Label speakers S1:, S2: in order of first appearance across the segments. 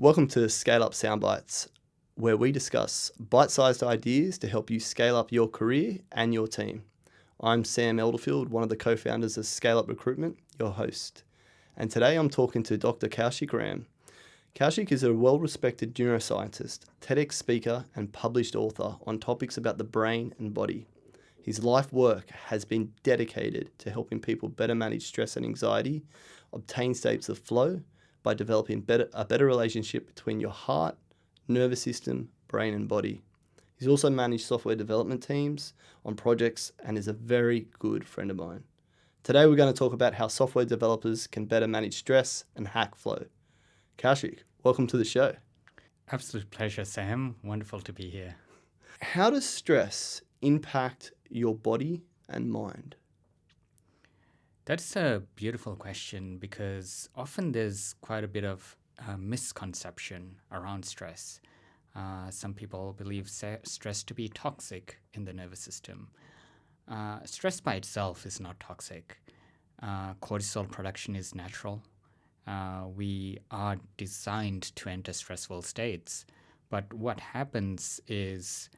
S1: Welcome to ScaleUp Soundbites, where we discuss bite-sized ideas to help you scale up your career and your team. I'm Sam Elderfield, one of the co-founders of ScaleUp Recruitment, your host. And today I'm talking to Dr. Kaushik. Kaushik is a well-respected neuroscientist, TEDx speaker, and published author on topics about the brain and body. His life work has been dedicated to helping people better manage stress and anxiety, obtain states of flow by developing a better relationship between your heart, nervous system, brain and body. He's also managed software development teams on projects and is a very good friend of mine. Today we're going to talk about how software developers can better manage stress and hack flow. Kaushik, welcome to the show.
S2: Absolute pleasure, Sam. Wonderful to be here.
S1: How does stress impact your body and mind?
S2: That's a beautiful question because often there's quite a bit of misconception around stress. Some people believe stress to be toxic in the nervous system. Stress by itself is not toxic. Cortisol production is natural. We are designed to enter stressful states. But what happens is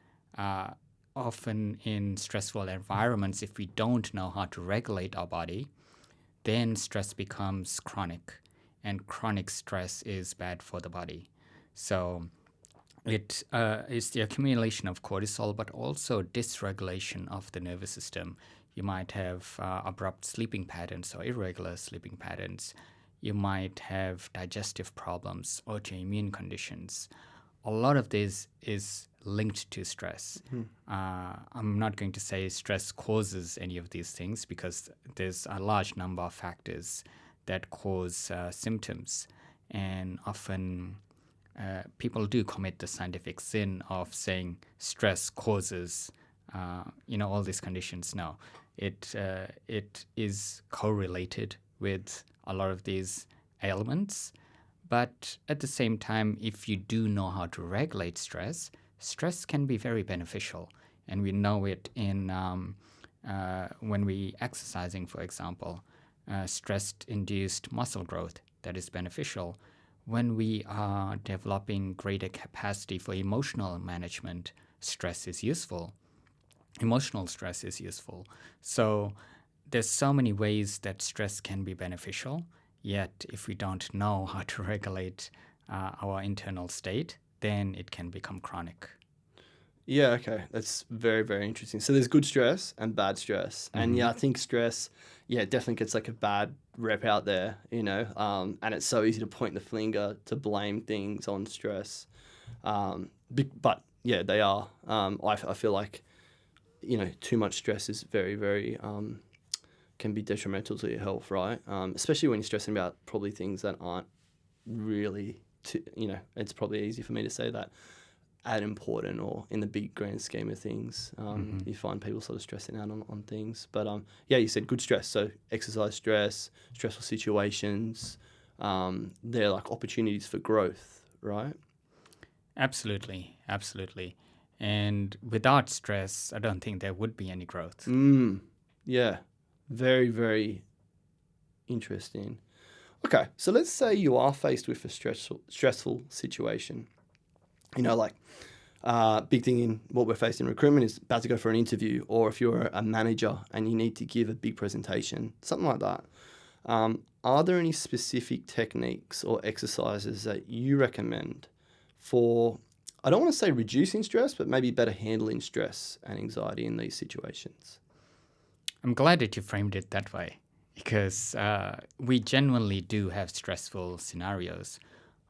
S2: often in stressful environments, if we don't know how to regulate our body, then stress becomes chronic, and chronic stress is bad for the body. So it is the accumulation of cortisol, but also dysregulation of the nervous system. You might have abrupt sleeping patterns or irregular sleeping patterns. You might have digestive problems, autoimmune conditions. A lot of this is linked to stress. I'm not going to say stress causes any of these things because there's a large number of factors that cause symptoms. And often people do commit the scientific sin of saying stress causes all these conditions. No, it is correlated with a lot of these ailments. But at the same time, if you do know how to regulate stress, stress can be very beneficial. And we know it in when we exercising, for example, stress-induced muscle growth that is beneficial. When we are developing greater capacity for emotional management, stress is useful. Emotional stress is useful. So there's so many ways that stress can be beneficial. Yet, if we don't know how to regulate our internal state, then it can become chronic.
S1: Yeah, okay. That's very, very interesting. So there's good stress and bad stress. And yeah, I think stress, definitely gets like a bad rep out there, and it's so easy to point the finger to blame things on stress. But yeah, they are. I feel like, too much stress is very, very... can be detrimental to your health, right? Especially when you're stressing about probably things that aren't really, it's probably easy for me to say that, as important or in the big grand scheme of things. You find people sort of stressing out on things. But you said good stress. So exercise stress, stressful situations, they're like opportunities for growth, right?
S2: Absolutely. And without stress, I don't think there would be any growth.
S1: Yeah. Very, very interesting. Okay, so let's say you are faced with a stressful situation. Big thing in what we're facing in recruitment is about to go for an interview, or if you're a manager and you need to give a big presentation, something like that. Are there any specific techniques or exercises that you recommend for, I don't want to say reducing stress, but maybe better handling stress and anxiety in these situations?
S2: I'm glad that you framed it that way because we genuinely do have stressful scenarios.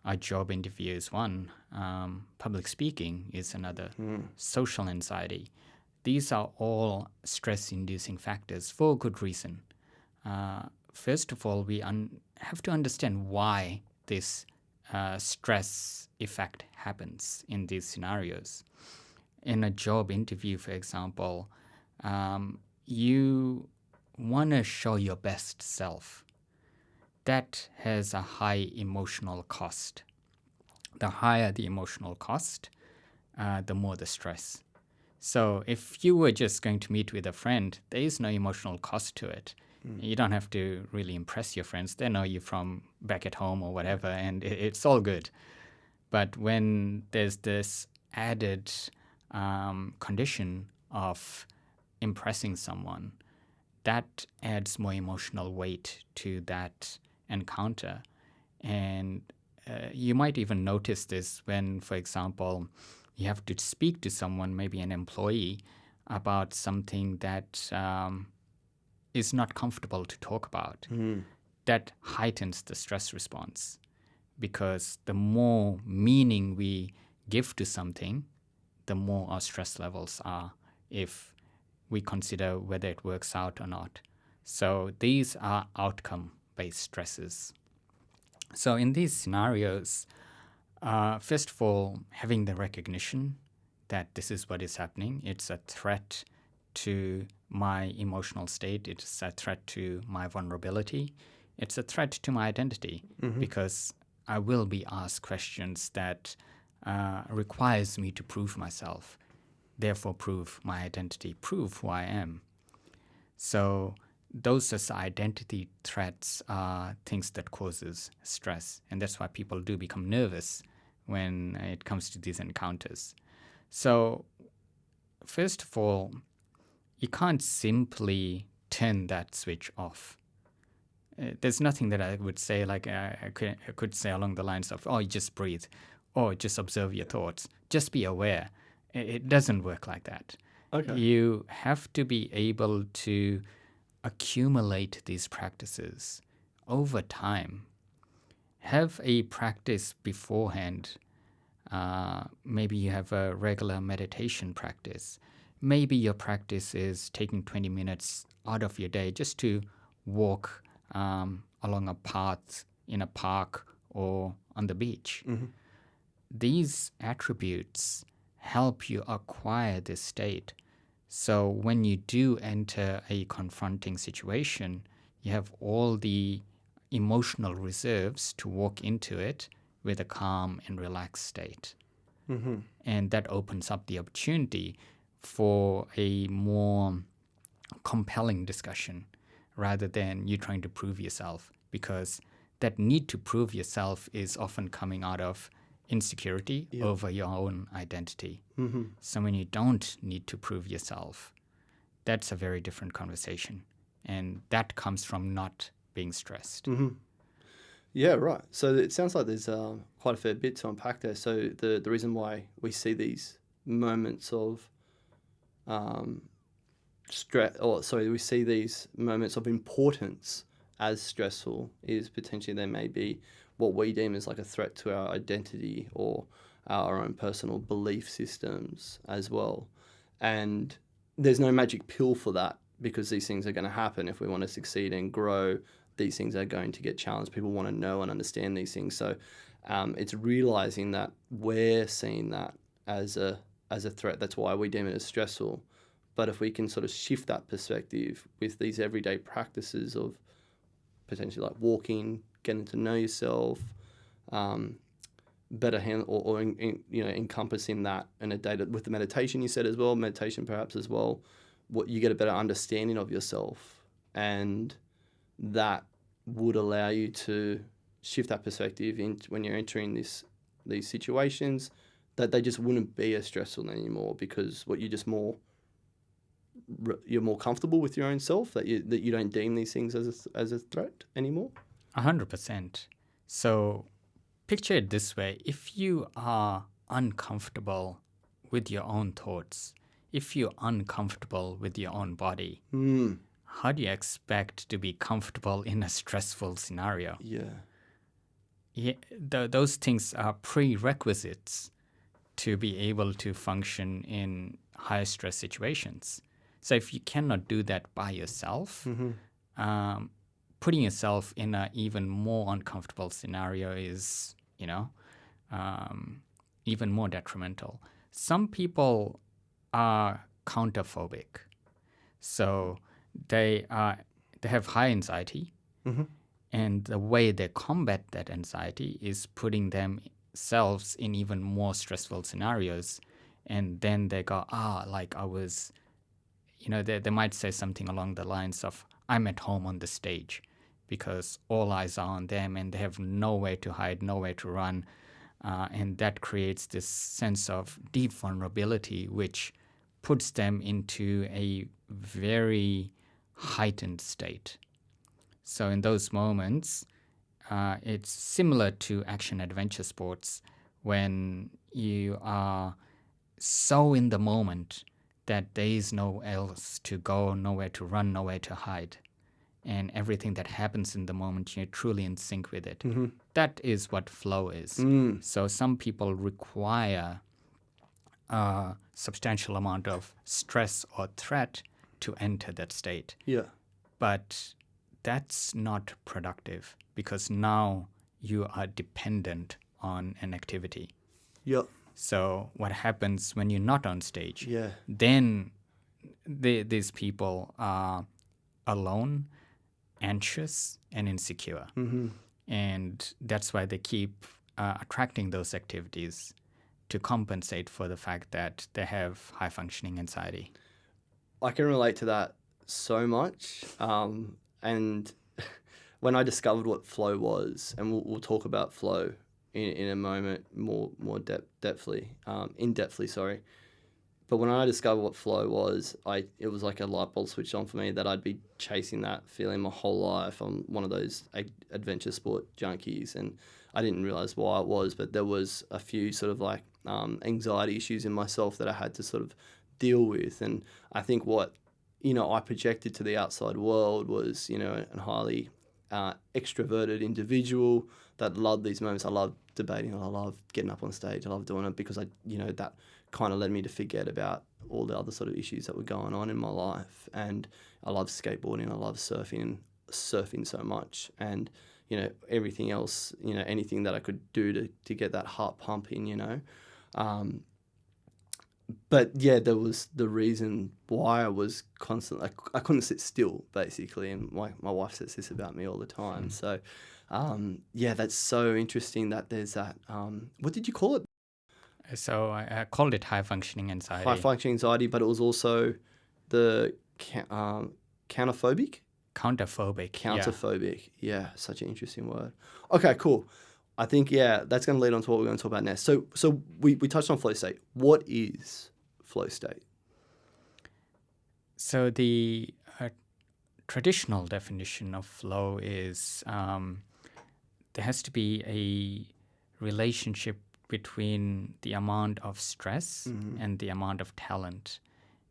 S2: A job interview is one. Public speaking is another. Social anxiety. These are all stress-inducing factors for good reason. First of all, we have to understand why this stress effect happens in these scenarios. In a job interview, for example, you want to show your best self. That has a high emotional cost. The higher the emotional cost, the more the stress. So if you were just going to meet with a friend, there is no emotional cost to it. You don't have to really impress your friends. They know you from back at home or whatever, and it's all good. But when there's this added condition of impressing someone, that adds more emotional weight to that encounter. And you might even notice this when, for example, you have to speak to someone, maybe an employee, about something that is not comfortable to talk about. That heightens the stress response, because the more meaning we give to something, the more our stress levels are, if we consider whether it works out or not. So these are outcome-based stresses. So in these scenarios, first of all, having the recognition that this is what is happening, it's a threat to my emotional state, it's a threat to my vulnerability, it's a threat to my identity, because I will be asked questions that requires me to prove myself, therefore prove my identity, prove who I am. So those as identity threats are things that causes stress, and that's why people do become nervous when it comes to these encounters. So first of all, you can't simply turn that switch off. There's nothing that I would say, like I could say along the lines of, oh, you just breathe, or just observe your thoughts, just be aware. It doesn't work like that.
S1: Okay.
S2: You have to be able to accumulate these practices over time. Have a practice beforehand. Maybe you have a regular meditation practice. Maybe your practice is taking 20 minutes out of your day just to walk along a path in a park or on the beach. These attributes help you acquire this state. So when you do enter a confronting situation, you have all the emotional reserves to walk into it with a calm and relaxed state. And that opens up the opportunity for a more compelling discussion rather than you trying to prove yourself, because that need to prove yourself is often coming out of insecurity over your own identity. So when you don't need to prove yourself, that's a very different conversation. And that comes from not being stressed.
S1: Yeah, right. So it sounds like there's quite a fair bit to unpack there. So the reason why we see these moments of we see these moments of importance as stressful is potentially there may be what we deem as like a threat to our identity or our own personal belief systems as well. And there's no magic pill for that, because these things are going to happen. If we want to succeed and grow, these things are going to get challenged. People want to know and understand these things. So it's realizing that we're seeing that as a threat. That's why we deem it as stressful. But if we can sort of shift that perspective with these everyday practices of potentially like walking, getting to know yourself, better handle or encompassing that in a day with the meditation you said as well, meditation perhaps as well, what you get a better understanding of yourself, and that would allow you to shift that perspective when you're entering these situations, that they just wouldn't be as stressful anymore, because you're more comfortable with your own self, that you don't deem these things as a threat anymore.
S2: 100%. So picture it this way. If you are uncomfortable with your own thoughts, if you're uncomfortable with your own body, how do you expect to be comfortable in a stressful scenario? Those things are prerequisites to be able to function in high stress situations. So if you cannot do that by yourself, putting yourself in an even more uncomfortable scenario is, even more detrimental. Some people are counterphobic. So they have high anxiety, and the way they combat that anxiety is putting themselves in even more stressful scenarios. And then they go, they might say something along the lines of, I'm at home on the stage, because all eyes are on them and they have nowhere to hide, nowhere to run. And that creates this sense of deep vulnerability, which puts them into a very heightened state. So in those moments, it's similar to action-adventure sports when you are so in the moment that there is nowhere else to go, nowhere to run, nowhere to hide. And everything that happens in the moment, you're truly in sync with it. That is what flow is. So some people require a substantial amount of stress or threat to enter that state.
S1: Yeah.
S2: But that's not productive because now you are dependent on an activity.
S1: Yeah.
S2: So what happens when you're not on stage?
S1: Yeah.
S2: Then these people are alone, anxious, and insecure. And that's why they keep attracting those activities to compensate for the fact that they have high-functioning anxiety.
S1: I can relate to that so much. And when I discovered what flow was, and we'll talk about flow in a moment more in depthly, sorry. But when I discovered what flow was, it was like a light bulb switched on for me that I'd be chasing that feeling my whole life. I'm one of those adventure sport junkies, and I didn't realize why it was, but there was a few sort of like anxiety issues in myself that I had to sort of deal with. And I think what, I projected to the outside world was, a highly extroverted individual that loved these moments. I love debating. I love getting up on stage. I love doing it because that kind of led me to forget about all the other sort of issues that were going on in my life. And I love skateboarding. I love surfing so much. And, everything else, anything that I could do to get that heart pumping, But yeah, there was the reason why I was constantly, I couldn't sit still, basically. And my wife says this about me all the time. So, yeah, that's so interesting that there's that, what did you call it?
S2: So I called it high-functioning anxiety.
S1: High-functioning anxiety, but it was also the counterphobic?
S2: Counterphobic.
S1: Yeah, such an interesting word. Okay, cool. I think, that's going to lead on to what we're going to talk about next. So we touched on flow state. What is flow state?
S2: So the traditional definition of flow is there has to be a relationship between the amount of stress and the amount of talent.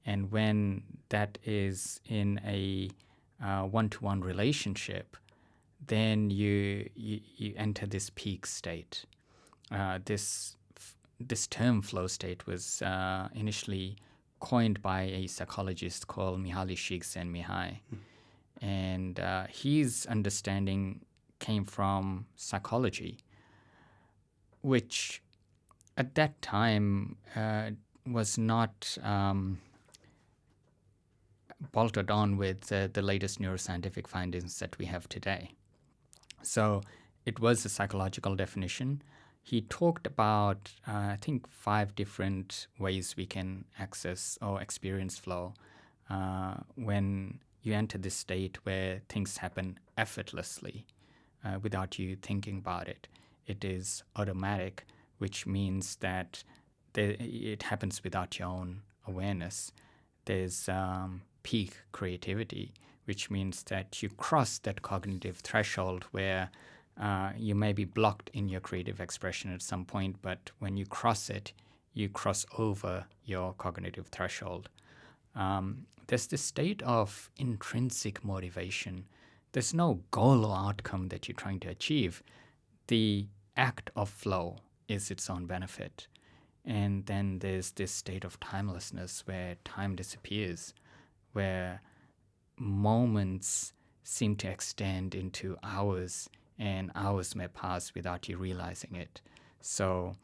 S2: And when that is in a one-to-one relationship, then you enter this peak state. This term flow state was initially coined by a psychologist called Mihaly Csikszentmihalyi. And his understanding came from psychology, which at that time was not bolted on with the latest neuroscientific findings that we have today. So it was a psychological definition. He talked about, I think, 5 different ways we can access or experience flow when you enter this state where things happen effortlessly without you thinking about it. It is automatic, which means that it happens without your own awareness. There's peak creativity, which means that you cross that cognitive threshold where you may be blocked in your creative expression at some point, but when you cross it, you cross over your cognitive threshold. There's this state of intrinsic motivation. There's no goal or outcome that you're trying to achieve. The act of flow is its own benefit. And then there's this state of timelessness where time disappears, where moments seem to extend into hours, and hours may pass without you realizing it. So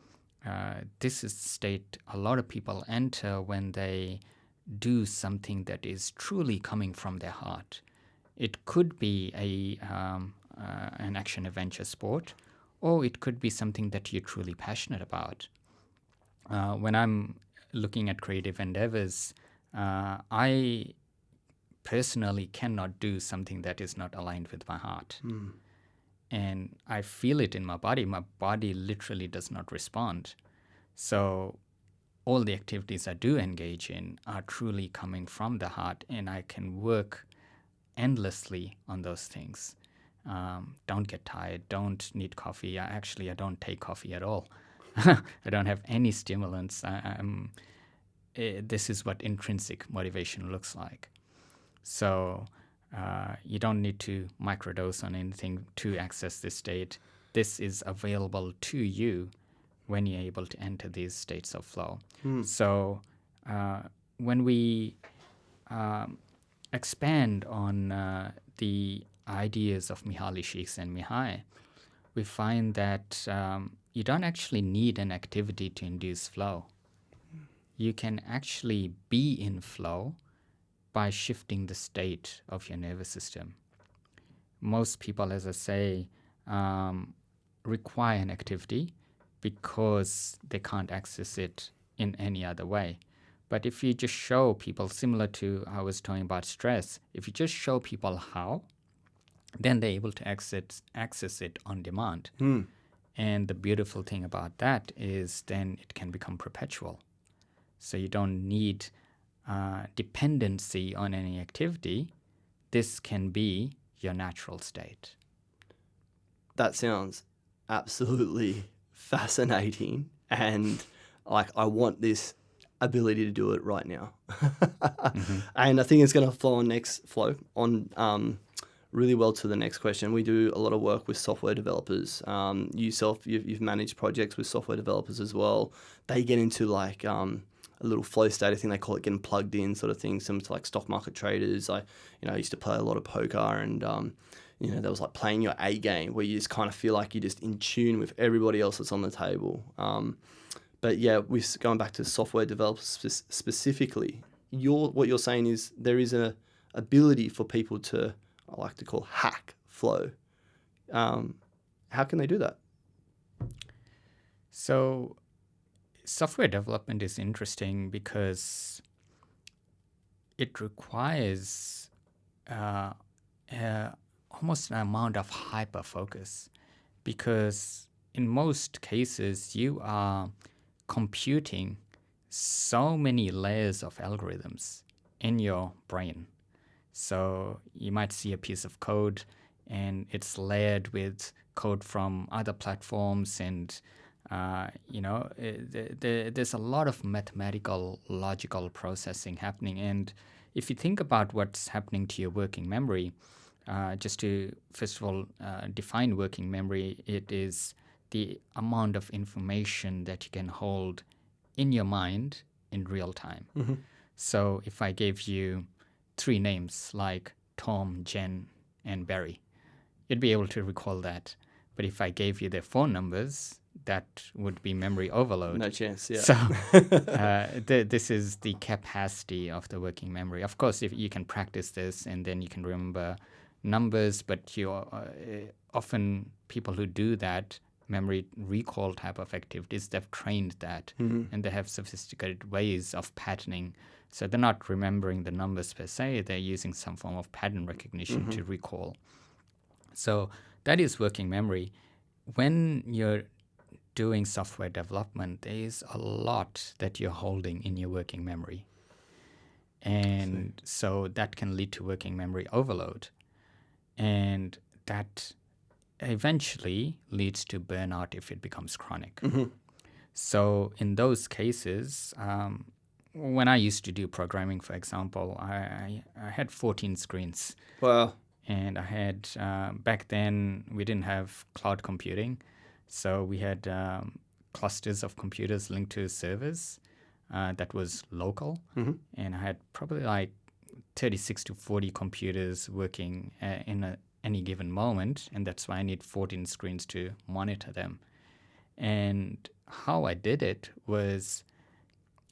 S2: this is the state a lot of people enter when they do something that is truly coming from their heart. It could be an action-adventure sport, or it could be something that you're truly passionate about. When I'm looking at creative endeavors, I personally cannot do something that is not aligned with my heart. and I feel it in my body literally does not respond. So all the activities I do engage in are truly coming from the heart, and I can work endlessly on those things. Don't get tired, don't need coffee. I don't take coffee at all. I don't have any stimulants. This is what intrinsic motivation looks like. So you don't need to microdose on anything to access this state. This is available to you when you're able to enter these states of flow. So when we expand on the ideas of Mihaly Csikszentmihalyi, we find that you don't actually need an activity to induce flow. You can actually be in flow by shifting the state of your nervous system. Most people, as I say, require an activity because they can't access it in any other way. But if you just show people, similar to how I was talking about stress, if you just show people how, then they're able to access it on demand. And the beautiful thing about that is then it can become perpetual. So you don't need dependency on any activity. This can be your natural state.
S1: That sounds absolutely fascinating, and like I want this ability to do it right now. And I think it's going to flow on really well to the next question. We do a lot of work with software developers. You've managed projects with software developers as well. They get into like a little flow state. I think they call it getting plugged in, sort of thing, similar to like stock market traders. I used to play a lot of poker, and there was like playing your A game where you just kind of feel like you're just in tune with everybody else that's on the table. But yeah, going back to software developers specifically, what you're saying is there is an ability for people to, I like to call, hack flow. How can they do that?
S2: So software development is interesting because it requires almost an amount of hyper-focus, because in most cases you are computing so many layers of algorithms in your brain. So you might see a piece of code and it's layered with code from other platforms, and there's a lot of mathematical, logical processing happening. And if you think about what's happening to your working memory, just to first of all define working memory, it is the amount of information that you can hold in your mind in real time. So if I gave you 3 names like Tom, Jen, and Barry, you'd be able to recall that. But if I gave you their phone numbers, that would be memory overload.
S1: No chance, yeah.
S2: So this is the capacity of the working memory. Of course, if you can practice this and then you can remember numbers, but often people who do that memory recall type of activities, they've trained that, and they have sophisticated ways of patterning. So they're not remembering the numbers per se, they're using some form of pattern recognition to recall. So that is working memory. When you're doing software development, there is a lot that you're holding in your working memory. And so that can lead to working memory overload. And that eventually leads to burnout if it becomes chronic. So in those cases, when I used to do programming, for example, I had 14 screens.
S1: Wow.
S2: And I had, back then, we didn't have cloud computing. So we had clusters of computers linked to servers that was local. And I had probably like 36 to 40 computers working in any given moment. And that's why I need 14 screens to monitor them. And how I did it was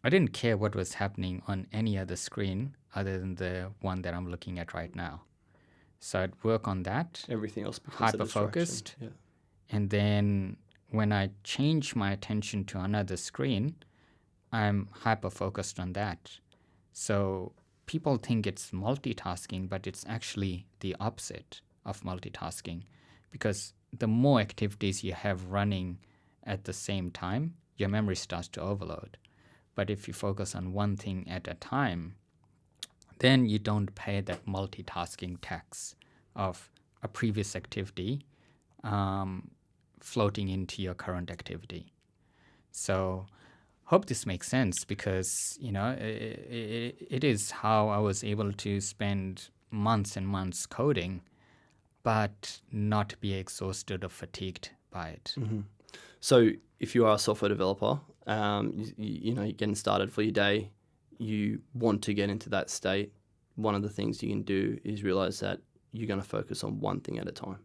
S2: I didn't care what was happening on any other screen other than the one that I'm looking at right now. So I'd work on that.
S1: Everything else becomes
S2: hyper-focused.
S1: Yeah.
S2: And then when I change my attention to another screen, I'm hyper-focused on that. So people think it's multitasking, but it's actually the opposite of multitasking, because the more activities you have running at the same time, your memory starts to overload. But if you focus on one thing at a time, then you don't pay that multitasking tax of a previous activity floating into your current activity. So hope this makes sense, because it is how I was able to spend months and months coding but not be exhausted or fatigued by it.
S1: Mm-hmm. So if you are a software developer, you're getting started for your day, you want to get into that state, one of the things you can do is realize that you're going to focus on one thing at a time.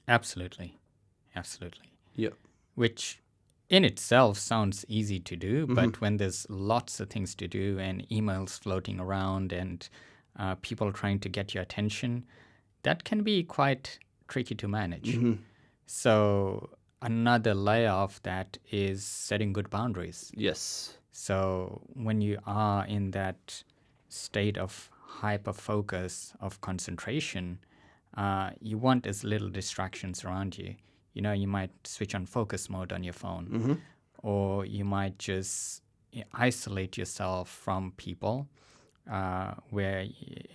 S2: Absolutely.
S1: Yep.
S2: Which in itself sounds easy to do, but when there's lots of things to do and emails floating around and people trying to get your attention, that can be quite tricky to manage. So another layer of that is setting good boundaries.
S1: Yes.
S2: So when you are in that state of hyper-focus, of concentration, you want as little distractions around you. You might switch on focus mode on your phone, or you might just isolate yourself from people, where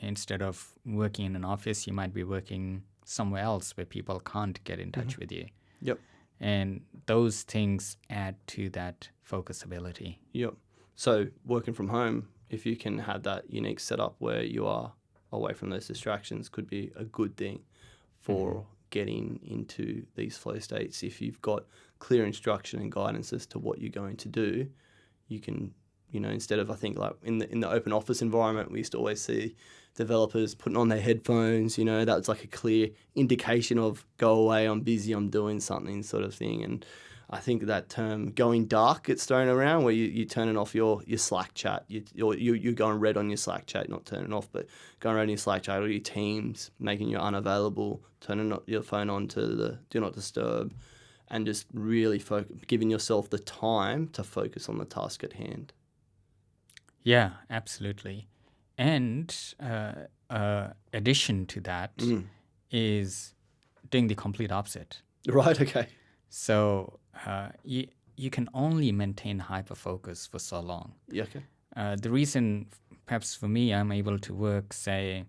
S2: instead of working in an office, you might be working somewhere else where people can't get in touch with you.
S1: Yep.
S2: And those things add to that focus ability.
S1: Yep. So working from home, if you can have that unique setup where you are away from those distractions, could be a good thing for getting into these flow states. If you've got clear instruction and guidance as to what you're going to do, you can, instead of, I think, like in the open office environment, we used to always see developers putting on their headphones, that was like a clear indication of go away, I'm busy, I'm doing something sort of thing. And I think that term going dark gets thrown around, where you're turning off your Slack chat. You're going red on your Slack chat, not turning off, but going red on your Slack chat, or your Teams, making you unavailable, turning your phone on to the do not disturb, and just really giving yourself the time to focus on the task at hand.
S2: Yeah, absolutely. And addition to that is doing the complete opposite.
S1: Right, okay.
S2: So you can only maintain hyper-focus for so long.
S1: Yeah, okay.
S2: The reason, perhaps for me, I'm able to work, say,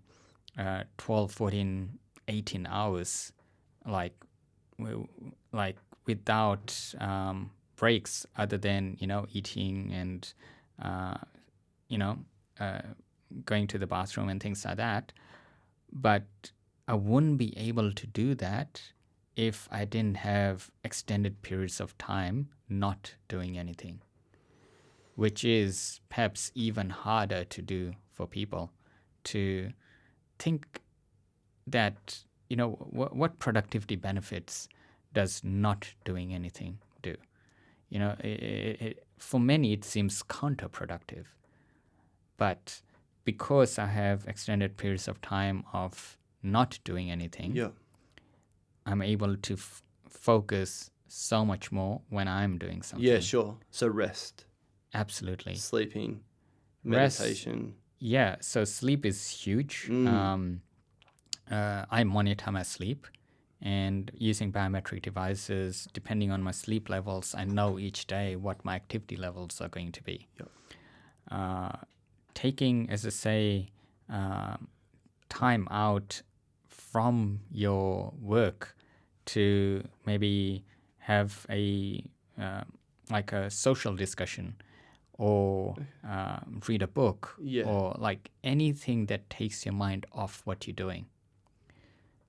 S2: 12, 14, 18 hours, like without breaks other than, eating and, going to the bathroom and things like that. But I wouldn't be able to do that if I didn't have extended periods of time not doing anything, which is perhaps even harder to do for people to think that, what productivity benefits does not doing anything do? For many, it seems counterproductive. But because I have extended periods of time of not doing anything, I'm able to focus so much more when I'm doing something.
S1: Yeah, sure. So rest.
S2: Absolutely.
S1: Sleeping, meditation.
S2: Yeah, so sleep is huge. I monitor my sleep, and using biometric devices, depending on my sleep levels, I know each day what my activity levels are going to be. Taking, as I say, time out from your work to maybe have a social discussion, or read a book, or like anything that takes your mind off what you're doing.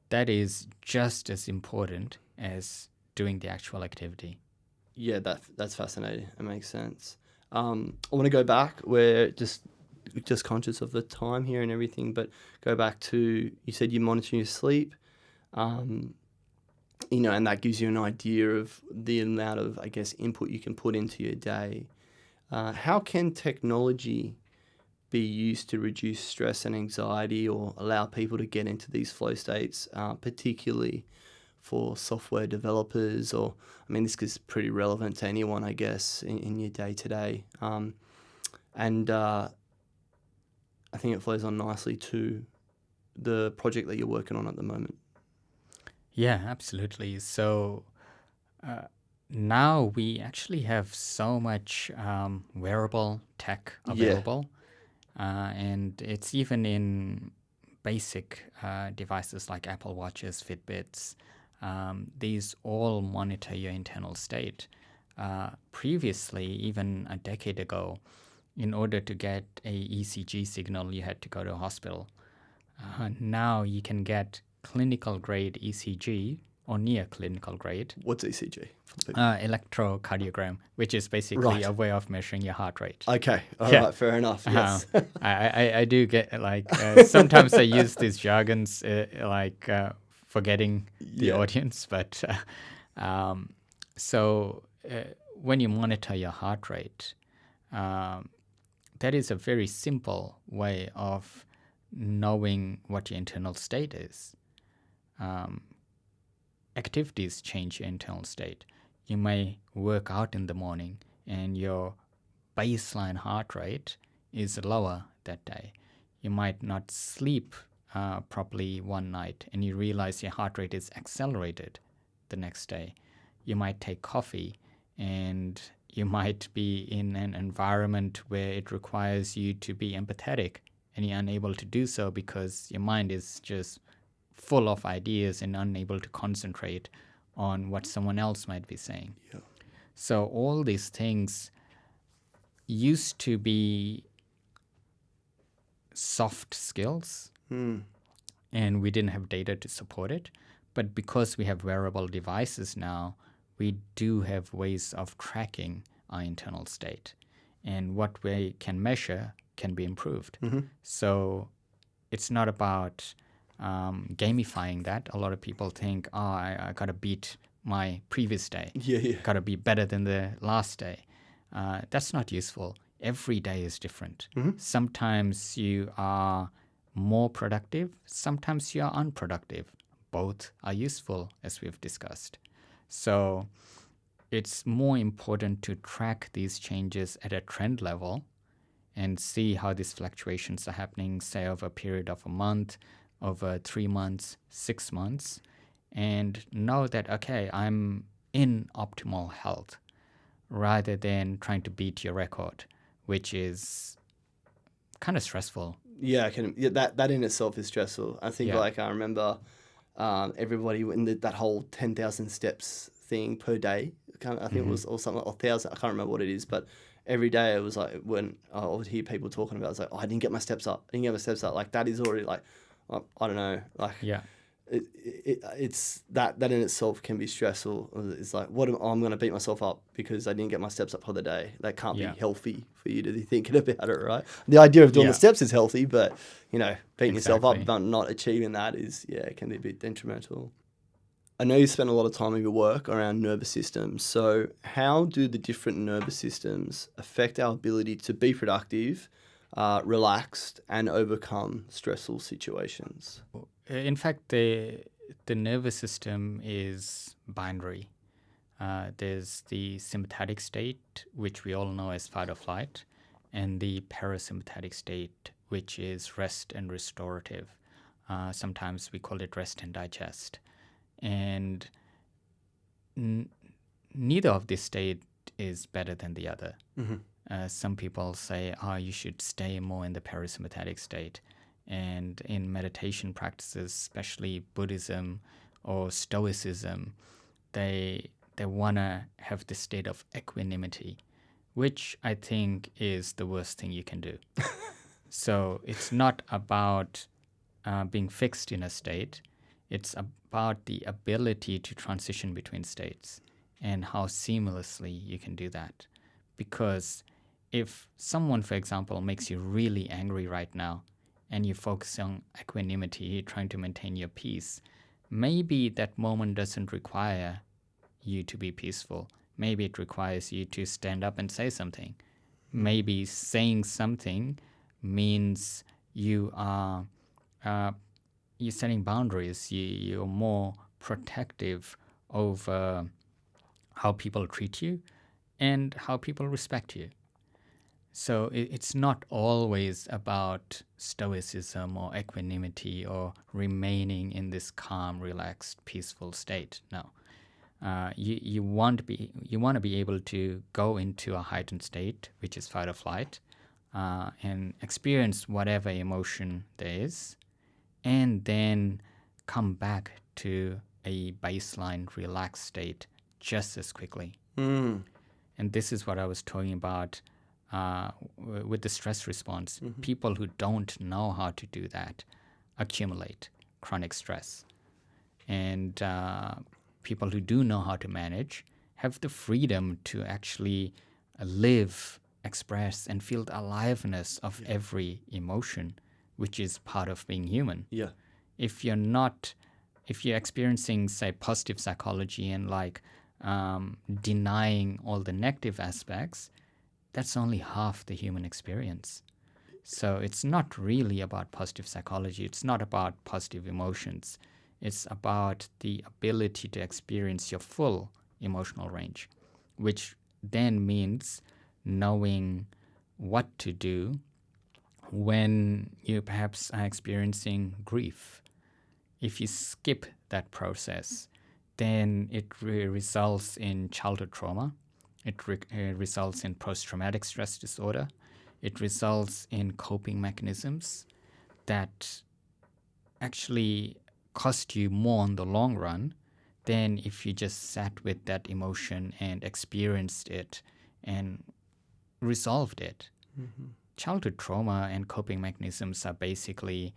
S2: That is just as important as doing the actual activity.
S1: Yeah, that's fascinating. It makes sense. I want to go back. We're just conscious of the time here and everything, but go back to, you said you monitor your sleep, and that gives you an idea of the amount of, I guess, input you can put into your day. How can technology be used to reduce stress and anxiety, or allow people to get into these flow states, particularly for software developers? Or, this is pretty relevant to anyone, I guess, in your day-to-day. And I think it flows on nicely to the project that you're working on at the moment.
S2: Yeah, absolutely. So now we actually have so much wearable tech
S1: Yeah.
S2: available, and it's even in basic devices like Apple Watches, Fitbits. These all monitor your internal state. Previously, even a decade ago, in order to get a ECG signal, you had to go to a hospital. Now you can get clinical grade ECG or near clinical grade
S1: What's ECG for the people?
S2: electrocardiogram, which is basically
S1: Right.
S2: a way of measuring your heart rate.
S1: Okay. All
S2: Yeah.
S1: right. Fair enough. Yes.
S2: I do get like sometimes I use these jargons forgetting the
S1: Yeah.
S2: audience, but so when you monitor your heart rate, um, that is a very simple way of knowing what your internal state is. Um, Activities change your internal state. You may work out in the morning and your baseline heart rate is lower that day. You might not sleep properly one night and you realize your heart rate is accelerated the next day. You might take coffee and you might be in an environment where it requires you to be empathetic and you're unable to do so because your mind is just full of ideas and unable to concentrate on what someone else might be saying.
S1: Yeah.
S2: So all these things used to be soft skills and we didn't have data to support it. But because we have wearable devices now, we do have ways of tracking our internal state. And what we can measure can be improved. So it's not about gamifying that. A lot of people think, oh, I got to beat my previous day.
S1: Yeah.
S2: Got to be better than the last day. That's not useful. Every day is different. Sometimes you are more productive. Sometimes you are unproductive. Both are useful, as we've discussed. So it's more important to track these changes at a trend level and see how these fluctuations are happening, say, over a period of a month, over 3 months, 6 months, and know that, okay, I'm in optimal health, rather than trying to beat your record, which is kind of stressful.
S1: Yeah. That in itself is stressful. I think
S2: Yeah.
S1: like I remember everybody in that whole 10,000 steps thing per day. I think it was or something, or 1,000. I can't remember what it is, but every day it was like when I would hear people talking about it, it's like, oh, I didn't get my steps up. I didn't get my steps up. Like that is already like, I don't know. Like
S2: Yeah.
S1: it's that in itself can be stressful. It's like, I'm going to beat myself up because I didn't get my steps up for the day. That can't
S2: Yeah.
S1: be healthy for you to be thinking about it, right? The idea of doing
S2: Yeah.
S1: the steps is healthy, but beating yourself up
S2: Exactly.
S1: about not achieving that it can be a bit detrimental. I know you spend a lot of time of your work around nervous systems. So how do the different nervous systems affect our ability to be productive, relaxed, and overcome stressful situations?
S2: In fact, the nervous system is binary. There's the sympathetic state, which we all know as fight or flight, and the parasympathetic state, which is rest and restorative. Sometimes we call it rest and digest. And neither of this state is better than the other. Some people say, you should stay more in the parasympathetic state. And in meditation practices, especially Buddhism or Stoicism, they want to have this state of equanimity, which I think is the worst thing you can do. So it's not about being fixed in a state. It's about the ability to transition between states and how seamlessly you can do that. Because if someone, for example, makes you really angry right now and you focus on equanimity, trying to maintain your peace, maybe that moment doesn't require you to be peaceful. Maybe it requires you to stand up and say something. Maybe saying something means you are you're setting boundaries. You're more protective over how people treat you and how people respect you. So it's not always about stoicism or equanimity or remaining in this calm, relaxed, peaceful state. No, you want to be able to go into a heightened state, which is fight or flight, and experience whatever emotion there is, and then come back to a baseline, relaxed state just as quickly.
S1: Mm.
S2: And this is what I was talking about with the stress response. People who don't know how to do that accumulate chronic stress. And people who do know how to manage have the freedom to actually live, express, and feel the aliveness of every emotion, which is part of being human.
S1: Yeah.
S2: If you're experiencing, say, positive psychology and denying all the negative aspects, that's only half the human experience. So it's not really about positive psychology. It's not about positive emotions. It's about the ability to experience your full emotional range, which then means knowing what to do when you perhaps are experiencing grief. If you skip that process, then it results in childhood trauma. It results in post-traumatic stress disorder. It results in coping mechanisms that actually cost you more in the long run than if you just sat with that emotion and experienced it and resolved it.
S1: Mm-hmm.
S2: Childhood trauma and coping mechanisms are basically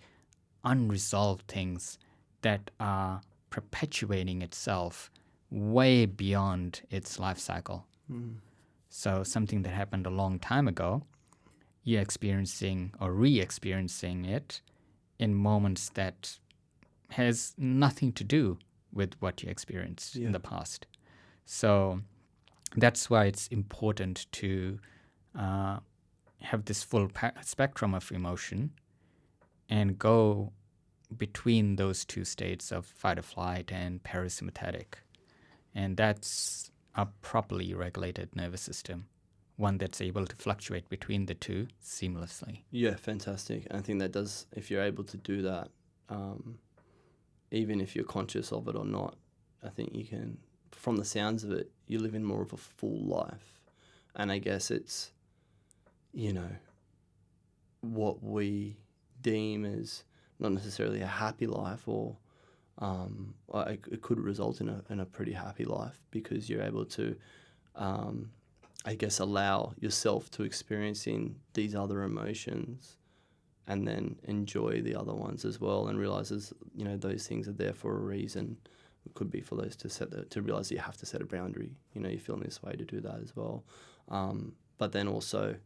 S2: unresolved things that are perpetuating itself way beyond its life cycle.
S1: Mm.
S2: So something that happened a long time ago, you're experiencing or re-experiencing it in moments that has nothing to do with what you experienced in the past. So that's why it's important to have this full spectrum of emotion and go between those two states of fight or flight and parasympathetic. And that's a properly regulated nervous system, one that's able to fluctuate between the two seamlessly.
S1: Yeah, fantastic. I think that does, if you're able to do that, even if you're conscious of it or not, I think you can, from the sounds of it, you live in more of a full life. And I guess it's, what we deem as not necessarily a happy life, or it could result in a pretty happy life, because you're able to, allow yourself to experiencing these other emotions and then enjoy the other ones as well, and realizes, those things are there for a reason. It could be for those to realize that you have to set a boundary. You're feeling this way, to do that as well. But then also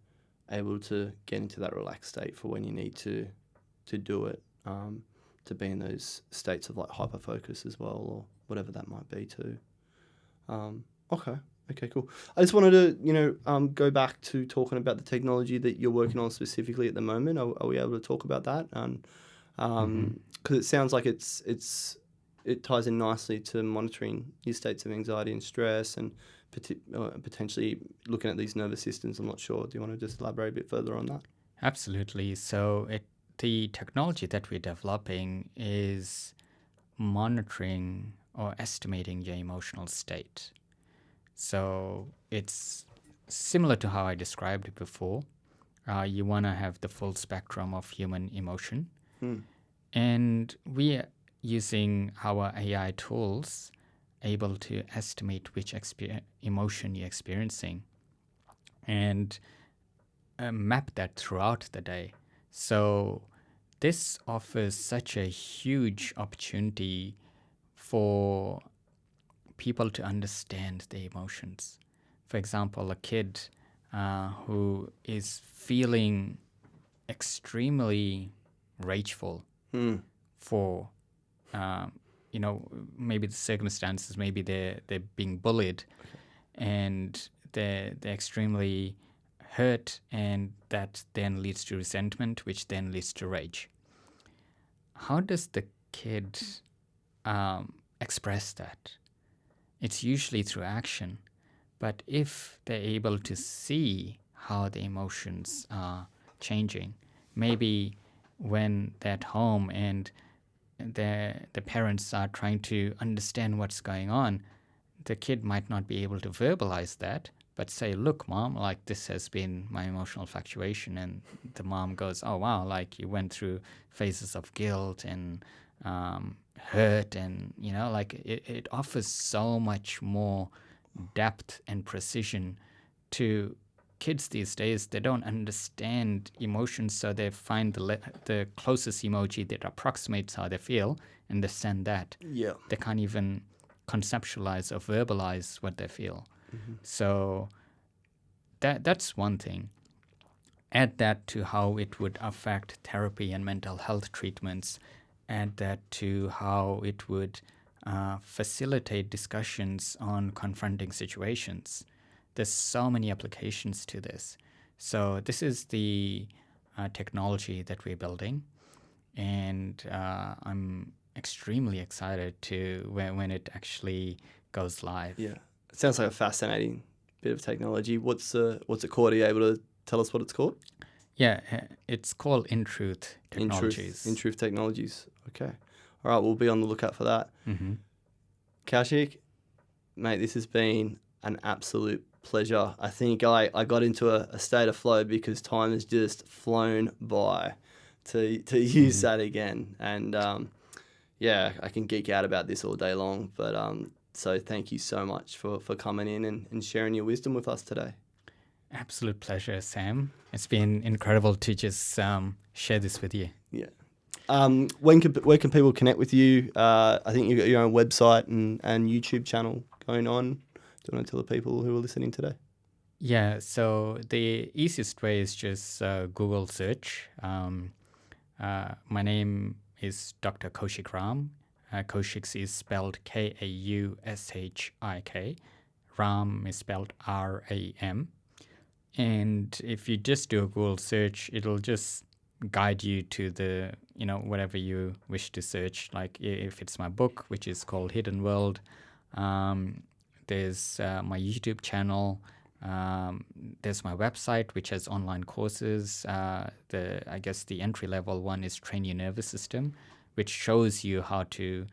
S1: able to get into that relaxed state for when you need to do it, to be in those states of hyper focus as well, or whatever that might be too. Okay, cool. I just wanted to, go back to talking about the technology that you're working on specifically at the moment. Are we able to talk about that? And because it sounds like it ties in nicely to monitoring your states of anxiety and stress, and potentially looking at these nervous systems. I'm not sure. Do you want to just elaborate a bit further on that?
S2: Absolutely. So the technology that we're developing is monitoring or estimating your emotional state. So it's similar to how I described it before. You want to have the full spectrum of human emotion. And we are using our AI tools able to estimate which emotion you're experiencing and map that throughout the day. So this offers such a huge opportunity for people to understand their emotions. For example, a kid who is feeling extremely rageful for, maybe the circumstances, maybe they're being bullied, and they're extremely hurt, and that then leads to resentment, which then leads to rage. How does the kid express that? It's usually through action. But if they're able to see how the emotions are changing. Maybe when they're at home and the parents are trying to understand what's going on, the kid might not be able to verbalize that, but say, look, mom, like this has been my emotional fluctuation. And the mom goes, oh, wow, like you went through phases of guilt and hurt. And, like it offers so much more depth and precision to kids these days. They don't understand emotions, so they find the closest emoji that approximates how they feel, and they send that.
S1: Yeah.
S2: They can't even conceptualize or verbalize what they feel. So that's one thing. Add that to how it would affect therapy and mental health treatments. Add that to how it would facilitate discussions on confronting situations. There's so many applications to this. So this is the technology that we're building, and I'm extremely excited to when it actually goes live.
S1: Yeah, it sounds like a fascinating bit of technology. What's it called? Are you able to tell us what it's called?
S2: Yeah, it's called In Truth Technologies.
S1: In Truth Technologies. Okay. All right, we'll be on the lookout for that.
S2: Mm-hmm.
S1: Kaushik, mate, this has been an absolute pleasure. I think I got into a state of flow because time has just flown by to use that again. And I can geek out about this all day long. But so thank you so much for coming in and sharing your wisdom with us today.
S2: Absolute pleasure, Sam. It's been incredible to just share this with you.
S1: Yeah. Where can people connect with you? I think you've got your own website and YouTube channel going on. Do you want to tell the people who are listening today?
S2: Yeah, so the easiest way is just Google search. My name is Dr. Kaushik Ram. Kaushik is spelled Kaushik. Ram is spelled Ram. And if you just do a Google search, it'll just guide you to the, whatever you wish to search. Like if it's my book, which is called Hidden World, there's my YouTube channel, there's my website, which has online courses. I guess the entry-level one is Train Your Nervous System, which shows you how to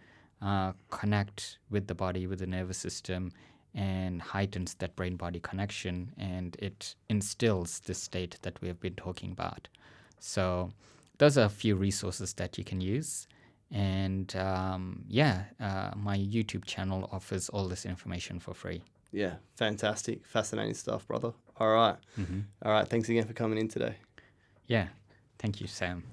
S2: connect with the body, with the nervous system, and heightens that brain-body connection, and it instills the state that we have been talking about. So those are a few resources that you can use. And my YouTube channel offers all this information for free.
S1: Yeah, fantastic. Fascinating stuff, brother. All right.
S2: Mm-hmm.
S1: All right, thanks again for coming in today.
S2: Yeah, thank you, Sam.